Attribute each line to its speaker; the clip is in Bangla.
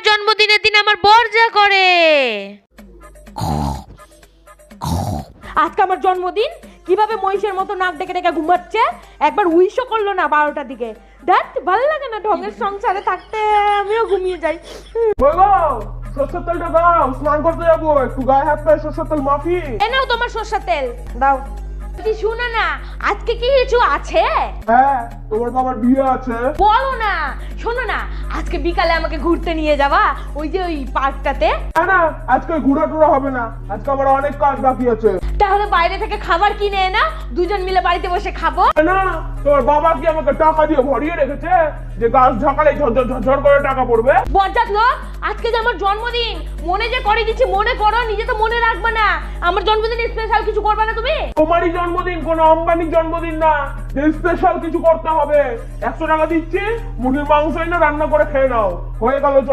Speaker 1: জন্মদিনের দিন আমার বর যা করে।
Speaker 2: আজকে আমার জন্মদিন, কিভাবে মহিষের মতো নাক ডেকে ডেকে ঘুমাচ্ছে, একবার উইশও করলো না 12টার দিকে। দেখ ভালো লাগে না ঢঙের সংসারে থাকতে, আমিও ঘুমিয়ে যাই।
Speaker 3: সরষের তেলটা দাও, স্নান করতে যাবো, একটু গায়ে হাত পায়ে সরষের তেল মাখি।
Speaker 2: এ নাও তোমার সরষের তেল দাও। শুনো না, আজকে কি কিছু আছে?
Speaker 3: হ্যাঁ, তোমার বাবার বিয়ে আছে।
Speaker 2: বলো না। শোনো না, আজকে বিকালে আমাকে ঘুরতে নিয়ে যাবা ওই যে ওই পার্কটাতে।
Speaker 3: না না, আজকে ঘোরা টোরা হবে না, আজকে আমার অনেক কাজ বাকি আছে।
Speaker 2: তাহলে বাইরে থেকে খাবার কিনে এনা, দুজন মিলে বাড়িতে বসে খাবো।
Speaker 3: না, তোমার বাবা কি আমাকে টাকা দিয়ে ভরিয়ে রেখেছে যে গাছ ঝাঁকালে ঝরঝর ঝরঝর করে টাকা পড়বে?
Speaker 2: বজ্জাত লোক, আজকে যে আমার জন্মদিন, মনে যে করে দিচ্ছি মনে করো, নিজে তো মনে রাখবে না। আমার জন্মদিনে স্পেশাল কিছু করবে না তুমি?
Speaker 3: তোমারই জন্মদিন, কোনো আম্বানির জন্মদিন না যে স্পেশাল কিছু করতে হবে। 100 টাকা দিচ্ছি, মুরগির মাংস এনে রান্না করে খেয়ে নাও, হয়ে গেল।